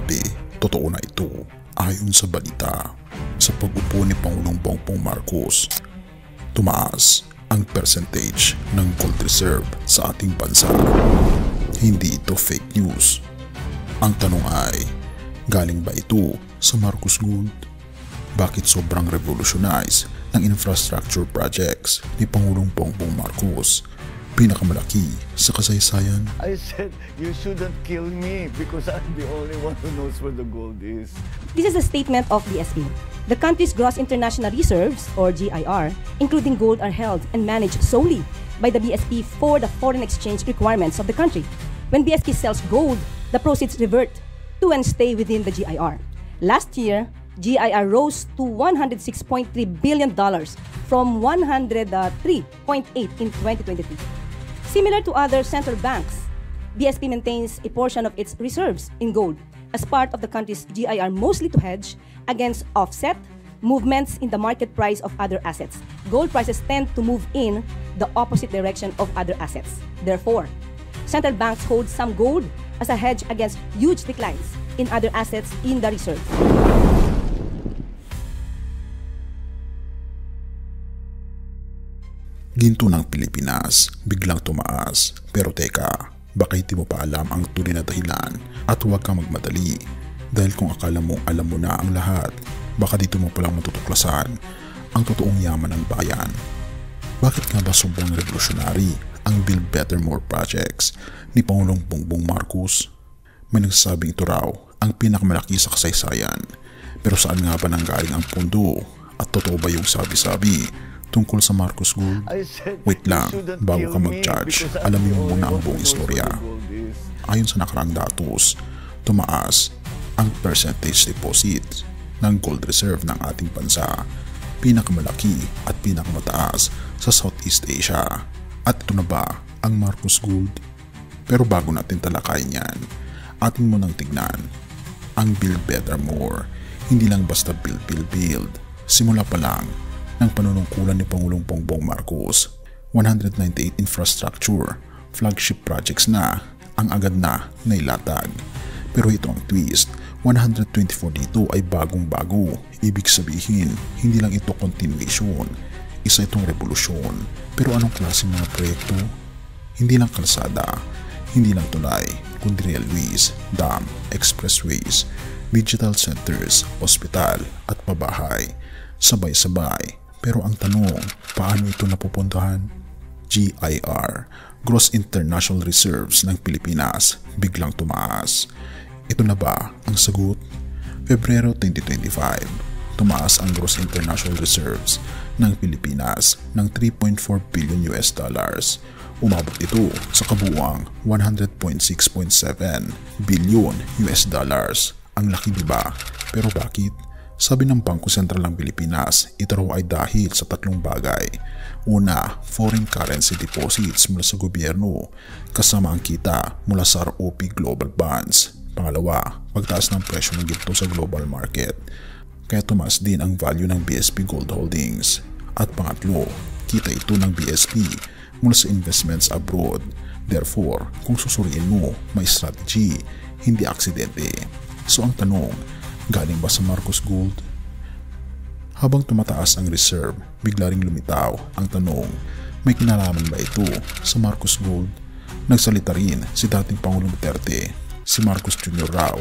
Grabe, totoo na ito. Ayon sa balita, sa pag-upo ni Pangulong Bongbong Marcos, tumaas ang percentage ng gold reserve sa ating bansa. Hindi ito fake news. Ang tanong ay, galing ba ito sa Marcos Gold? Bakit sobrang revolutionize ng infrastructure projects ni Pangulong Bongbong Marcos, pinakamalaki sa kasaysayan? I said, you shouldn't kill me because I'm the only one who knows where the gold is. This is a statement of BSP. The country's gross international reserves, or GIR, including gold, are held and managed solely by the BSP for the foreign exchange requirements of the country. When BSP sells gold, the proceeds revert to and stay within the GIR. Last year, GIR rose to $106.3 billion from $103.8 in 2023. Similar to other central banks, BSP maintains a portion of its reserves in gold as part of the country's GIR, mostly to hedge against offset movements in the market price of other assets. Gold prices tend to move in the opposite direction of other assets. Therefore, central banks hold some gold as a hedge against huge declines in other assets in the reserve. Ginto ng Pilipinas, biglang tumaas. Pero teka, baka hindi mo pa alam ang tunay na dahilan at huwag kang magmadali. Dahil kung akala mo alam mo na ang lahat, baka dito mo palang matutuklasan ang totoong yaman ng bayan. Bakit nga ba sobrang revolutionary ang Build Better More projects ni Pangulong Bongbong Marcos? May nagsasabing ito raw ang pinakamalaki sa kasaysayan. Pero saan nga ba nanggaling ang pundo? At totoo ba yung sabi-sabi tungkol sa Marcos Gold? Wait lang, bago ka mag-judge, alamin mo muna ang buong istorya. Ayon sa nakarang datos, tumaas ang percentage deposit ng gold reserve ng ating bansa, pinakamalaki at pinakamataas sa Southeast Asia. At ito na ba ang Marcos Gold? Pero bago natin talakayin yan, atin mo nang tignan ang Build Better More. Hindi lang basta build. Simula pa lang ng panunungkulan ni Pangulong Bongbong Marcos, 198 infrastructure flagship projects na ang agad na nailatag. Pero ito ang twist, 124 dito ay bagong-bago. Ibig sabihin, hindi lang ito continuation, isa itong revolusyon. Pero anong klaseng mga proyekto? Hindi lang kalsada, hindi lang tulay, kundi railways, dam, expressways, digital centers, ospital at pabahay. Sabay-sabay. Pero ang tanong, paano ito napupuntahan? GIR, Gross International Reserves ng Pilipinas, biglang tumaas. Ito na ba ang sagot? Pebrero 2025, tumaas ang Gross International Reserves ng Pilipinas ng 3.4 billion US dollars. Umabot ito sa kabuuang 100.6.7 billion US dollars. Ang laki diba? Pero bakit? Sabi ng Bangko Sentral ng Pilipinas, ito raw ay dahil sa tatlong bagay. Una, foreign currency deposits mula sa gobyerno, kasama ang kita mula sa ROP Global Bonds. Pangalawa, pagtaas ng presyo ng ginto sa global market, kaya tumaas din ang value ng BSP Gold Holdings. At pangatlo, kita ito ng BSP mula sa investments abroad. Therefore, kung susuriin mo, may strategy, hindi aksidente. So ang tanong, galing ba sa Marcos Gold? Habang tumataas ang reserve, bigla ring lumitaw ang tanong, may kinalaman ba ito sa Marcos Gold? Nagsalita rin si dating Pangulong Duterte, si Marcos Jr. raw,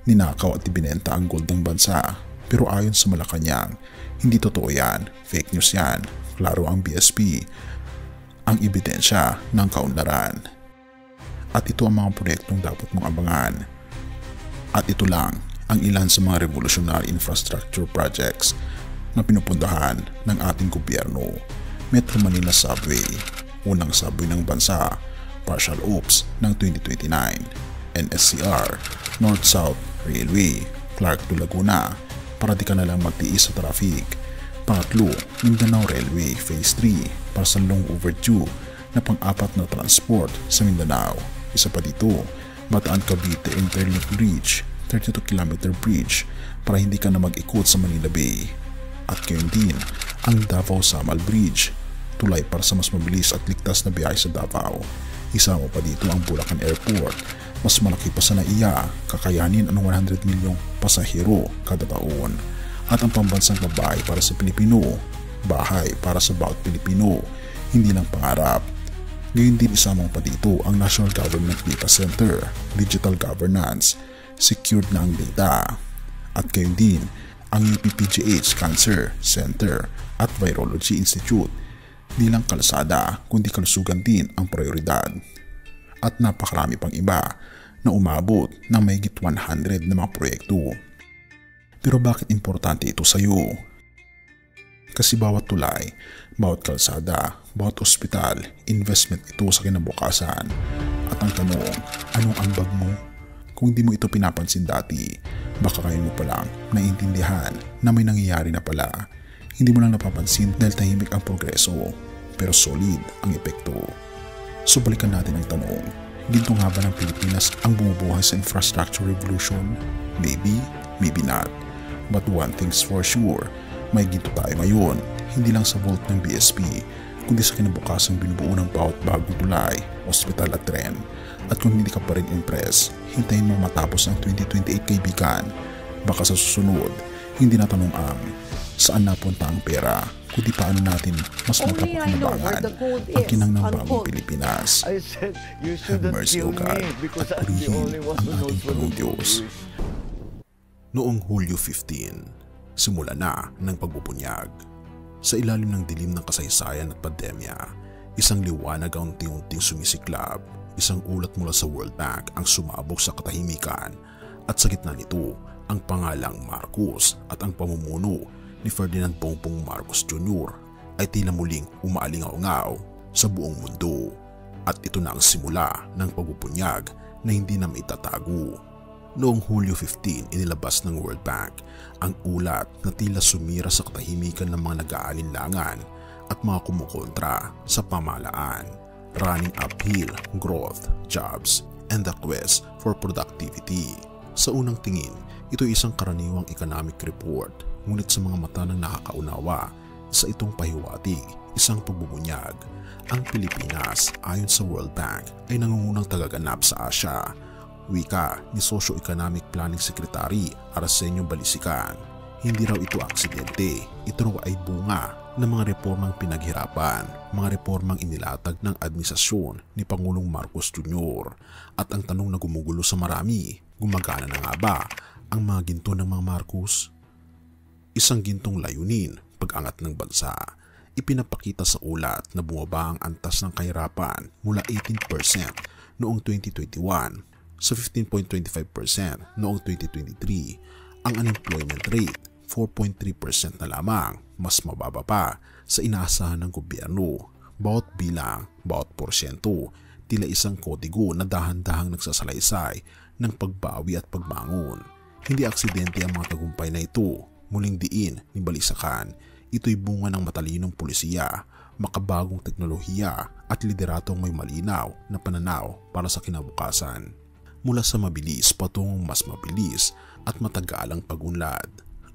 ninakaw at ibinenta ang gold ng bansa. Pero ayon sa Malacanang, hindi totoo yan, fake news yan. Klaro ang BSP, ang ebidensya ng kaunlaran. At ito ang mga proyektong dapat mong abangan. At ito lang ang ilan sa mga revolutionary infrastructure projects na pinupuntahan ng ating gobyerno. Metro Manila Subway, unang subway ng bansa, partial ops ng 2029, NSCR, North-South Railway, Clark to Laguna, para di ka na lang magtiis sa traffic. Pangatlo, Mindanao Railway Phase 3, para sa long overdue na pang-apat na transport sa Mindanao. Isa pa dito, Bataan Cavite Interlink Bridge, 32-kilometer bridge para hindi ka na mag-ikot sa Manila Bay. At gayon din ang Davao Samal Bridge, tulay para sa mas mabilis at ligtas na biyahe sa Davao. Isama pa dito ang Bulacan Airport, mas malaki pa sa NAIA, kakayanin ang 100 milyong pasahero kada taon. At ang pambansang babae para sa Pilipino, bahay para sa bawat Pilipino, hindi lang pangarap. Ngayon din isama pa dito ang National Government Data Center, Digital Governance, secured na ang data. At gayon din ang UPPGH Cancer Center at Virology Institute. Di lang kalsada kundi kalusugan din ang prioridad. At napakarami pang iba na umabot ng mahigit 100 na mga proyekto. Pero bakit importante ito sa iyo? Kasi bawat tulay, bawat kalsada, bawat ospital, investment ito sa kinabukasan. At ang tanong, anong ambag mo? Kung di mo ito pinapansin dati, baka kayo mo palang naiintindihan na may nangyayari na pala. Hindi mo lang napapansin dahil tahimik ang progreso, pero solid ang epekto. So balikan natin ang tanong, ginto nga ba ng Pilipinas ang bumubuhay sa infrastructure revolution? Maybe, maybe not. But one thing's for sure, may ginto tayo ngayon, hindi lang sa vault ng BSP, kundi sa kinabukasang binubuo ng bawat bagong tulay, ospital at tren. At kung hindi ka pa rin impress, hintayin mo matapos ang 2028 kaibigan. Baka sa susunod, hindi na tanong ang saan napunta ang pera, kundi paano natin mas mapapakinabangan ang kinang bagong Pilipinas. Have mercy, O God, at purihin ang ating Panginoong Diyos. Noong Hulyo 15, simula na ng pagbubunyag. Sa ilalim ng dilim ng kasaysayan at pandemya, isang liwanag ang unti-unting sumisiklab. Isang ulat mula sa World Bank ang sumabog sa katahimikan at sa gitna nito ang pangalang Marcos at ang pamumuno ni Ferdinand Bongbong Marcos Jr. ay tila muling umaalingaw-ngaw sa buong mundo. At ito na ang simula ng pagbubunyag na hindi na maitatago. Noong Hulyo 15, inilabas ng World Bank ang ulat na tila sumira sa katahimikan ng mga nag-aalinlangan at mga kumukontra sa pamahalaan. Running uphill, growth, jobs, and the quest for productivity. Sa unang tingin, ito ay isang karaniwang economic report, ngunit sa mga mata ng nakakaunawa, sa itong pahiwatig, isang pagbubunyag. Ang Pilipinas, ayon sa World Bank, ay nangungunang tagaganap sa Asia. Wika ni Socio-Economic Planning Secretary Arsenio Balisican. Hindi raw ito aksidente, ito raw ay bunga ng mga reformang pinaghirapan, mga reformang inilatag ng administrasyon ni Pangulong Marcos Jr. At ang tanong na gumugulo sa marami, gumagana na nga ba ang mga ginto ng mga Marcos? Isang gintong layunin, pag-angat ng bansa. Ipinapakita sa ulat na bumaba ang antas ng kahirapan mula 18% noong 2021 sa 15.25% noong 2023. Ang unemployment rate 4.3% na lamang, mas mababa pa sa inaasahan ng gobyerno. Bawat bilang, bawat porsyento, tila isang kodigo na dahan-dahang nagsasalaysay ng pagbawi at pagbangon. Hindi aksidente ang mga tagumpay na ito, muling diin ni Balisacan. Ito'y bunga ng matalinong pulisiya, makabagong teknolohiya at lideratong may malinaw na pananaw para sa kinabukasan. Mula sa mabilis patungong mas mabilis at matagalang pag-unlad.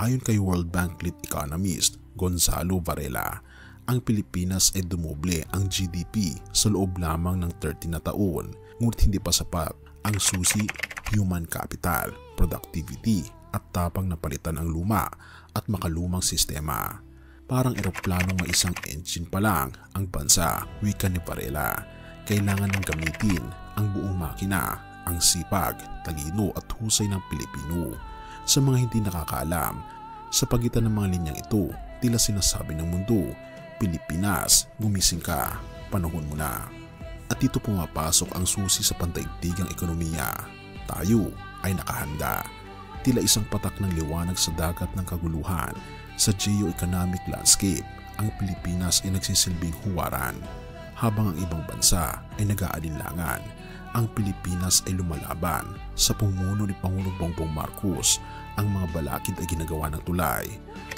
Ayon kay World Bank lead economist Gonzalo Varela, ang Pilipinas ay dumoble ang GDP sa loob lamang ng 30 na taon, ngunit hindi pa sapat ang susi, human capital, productivity at tapang na palitan ang luma at makalumang sistema. Parang eroplanong may isang engine pa lang ang bansa, wika ni Varela. Kailangan ng gamitin ang buong makina, ang sipag, talino at husay ng Pilipino. Sa mga hindi nakakaalam, sa pagitan ng mga linyang ito, tila sinasabi ng mundo, Pilipinas, gumising ka, panahon mo na. At dito pumapasok ang susi sa pandaigdigang ekonomiya. Tayo ay nakahanda. Tila isang patak ng liwanag sa dagat ng kaguluhan. Sa geo-economic landscape, ang Pilipinas ay nagsisilbing huwaran. Habang ang ibang bansa ay nag-aalinlangan, ang Pilipinas ay lumalaban. Sa pumuno ni Pangulong Bongbong Marcos, ang mga balakid ay ginagawa ng tulay.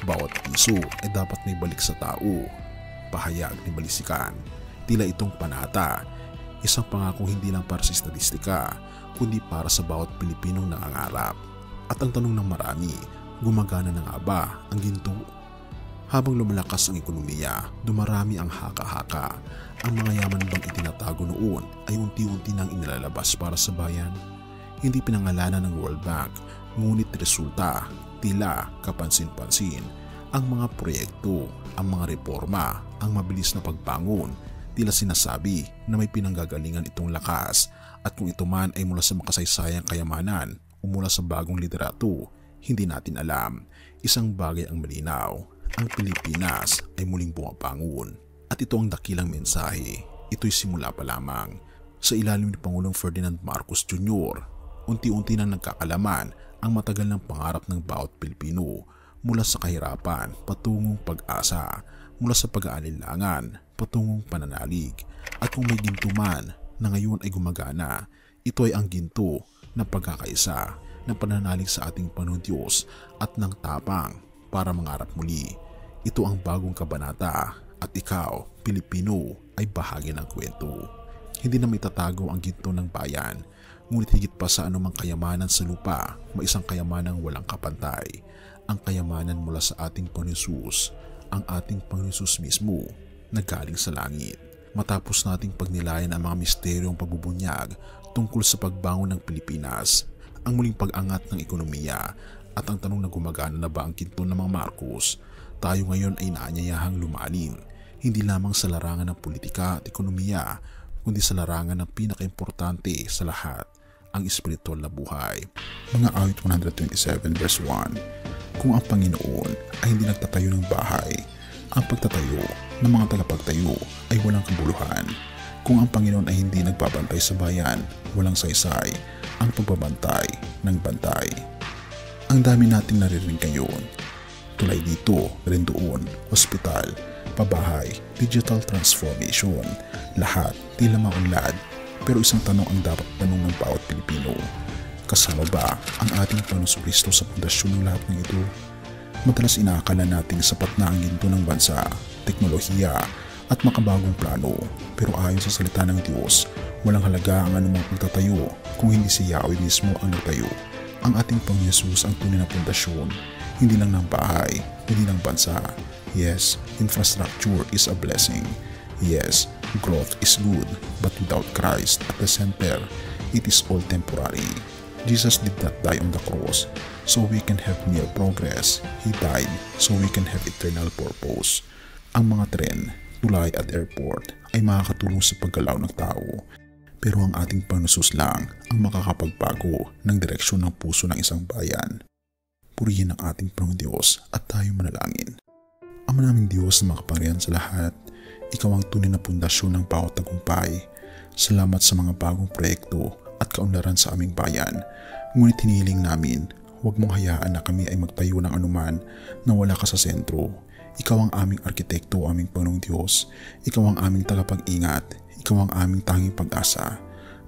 Bawat piso ay dapat may balik sa tao. Pahayag ni Balisican. Tila itong panata, isang pangakong hindi lang para sa statistika, kundi para sa bawat Pilipinong nangangarap. At ang tanong ng marami, gumagana na nga ba ang ginto? Habang lumalakas ang ekonomiya, dumarami ang haka-haka. Ang mga yaman bang itinatago noon ay unti-unti nang inilalabas para sa bayan? Hindi pinangalanan ng World Bank, ngunit resulta, tila kapansin-pansin. Ang mga proyekto, ang mga reforma, ang mabilis na pagbangon, tila sinasabi na may pinanggagalingan itong lakas, at kung ito man ay mula sa makasaysayang kayamanan o mula sa bagong liderato, hindi natin alam. Isang bagay ang malinaw, ang Pilipinas ay muling bumabangon. At ito ang dakilang mensahe. Ito'y simula pa lamang. Sa ilalim ni Pangulong Ferdinand Marcos Jr., unti-unti nang nagkakalaman ang matagal ng pangarap ng bawat Pilipino, mula sa kahirapan patungong pag-asa, mula sa pag-aalinlangan patungong pananalig. At kung may ginto man na ngayon ay gumagana, ito ay ang ginto ng pagkakaisa, ng pananalig sa ating Panginoong Diyos at ng tapang para mangarap muli. Ito ang bagong kabanata. At ikaw, Pilipino, ay bahagi ng kwento. Hindi na maitatago ang ginto ng bayan, ngunit higit pa sa anumang kayamanan sa lupa, may isang kayamanang walang kapantay. Ang kayamanan mula sa ating Panginoon Hesus, ang ating Panginoon Hesus mismo, na galing sa langit. Matapos nating pagnilayan ang mga misteryong pagbubunyag tungkol sa pagbangon ng Pilipinas, ang muling pag-angat ng ekonomiya, at ang tanong na gumagana na ba ang ginto ng mga Marcos, tayo ngayon ay naanyayahang lumalim, hindi lamang sa larangan ng politika at ekonomiya, kundi sa larangan ng pinakaimportante sa lahat, ang espiritual na buhay. Mga awit 127 verse 1. Kung ang Panginoon ay hindi nagtatayo ng bahay, ang pagtatayo ng mga tagapagtayo ay walang kabuluhan. Kung ang Panginoon ay hindi nagbabantay sa bayan, walang saysay ang pagbabantay ng bantay. Ang dami nating naririnig ngayon. Tulay dito, rin doon, ospital, pabahay, digital transformation, lahat tila maunlad. Pero isang tanong ang dapat tanong ng bawat Pilipino. Kasama ba ang ating Panginoong Kristo sa pundasyon ng lahat ng ito? Madalas inaakala nating sapat na ang ginto ng bansa, teknolohiya at makabagong plano. Pero ayon sa salita ng Diyos, walang halaga ang anumang pagtatayo kung hindi si Yahweh mismo ang nagtayo. Ang ating Panginoon Hesus ang tunay na pundasyon, hindi lang ng bahay, hindi ng bansa. Yes, infrastructure is a blessing. Yes, growth is good, but without Christ at the center, it is all temporary. Jesus did not die on the cross so we can have mere progress. He died so we can have eternal purpose. Ang mga tren, tulay at airport ay makakatulong sa paggalaw ng tao. Pero ang ating Panginoon Hesus lang ang makakapagbago ng direksyon ng puso ng isang bayan. Purihin ang ating Panginoon Diyos at tayo manalangin. Ama naming Diyos na makapangyarihan sa lahat, Ikaw ang tunay na pundasyon ng bawat tagumpay. Salamat sa mga bagong proyekto at kaunlaran sa aming bayan. Ngunit hinihiling namin, huwag mong hayaan na kami ay magtayo ng anuman na wala ka sa sentro. Ikaw ang aming arkitekto, aming Panginoong Diyos. Ikaw ang aming tagapag-ingat. Ikaw ang aming tanging pag-asa.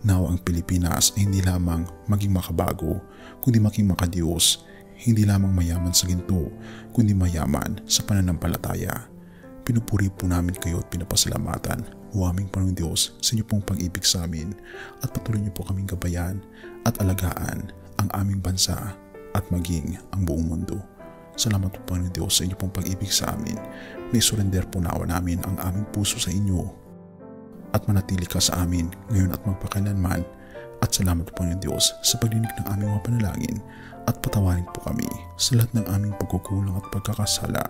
Nawa ang Pilipinas ay hindi lamang maging makabago, kundi maging makadiyos. Hindi lamang mayaman sa ginto, kundi mayaman sa pananampalataya. Pinupuri po namin kayo at pinapasalamatan, o aming Panginoong Diyos, sa inyo pong pag-ibig sa amin at patuloy niyo po kaming gabayan at alagaan ang aming bansa at maging ang buong mundo. Salamat po Panginoong Diyos sa inyo pong pag-ibig sa amin. May surrender po nawa namin ang aming puso sa inyo at manatili ka sa amin ngayon at magpakailanman. At salamat po Panginoong Diyos sa paglinig ng aming mga panalangin at patawarin po kami sa lahat ng aming pagkukulang at pagkakasala,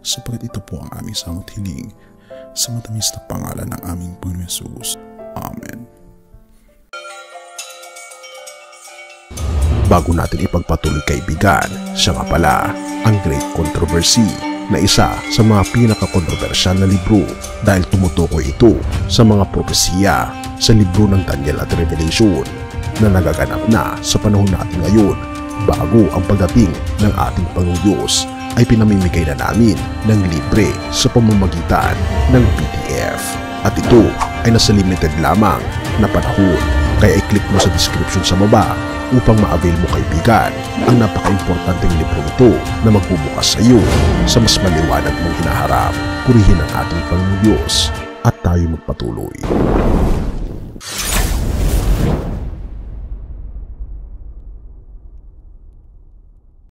sapagkat ito po ang aming samot hiling sa matamis na pangalan ng aming Panginoon Hesus. Amen. Bago natin ipagpatuloy kaibigan, siya nga pala ang Great Controversy na isa sa mga pinaka-kontrobersyal na libro dahil tumutukoy ito sa mga propesiya sa libro ng Daniel at Revelation na nagaganap na sa panahon natin ngayon. Bago ang pagdating ng ating Panginoong Diyos ay pinamimigay na namin ng libre sa pamamagitan ng PDF. At ito ay nasa limited lamang na panahon, kaya i-click mo sa description sa baba upang ma-avail mo kaibigan ang napaka-importanteng libro ito na magbubukas sa iyo sa mas maliwanag mong hinaharap. Purihin ang ating Panginoong Diyos at tayo magpatuloy.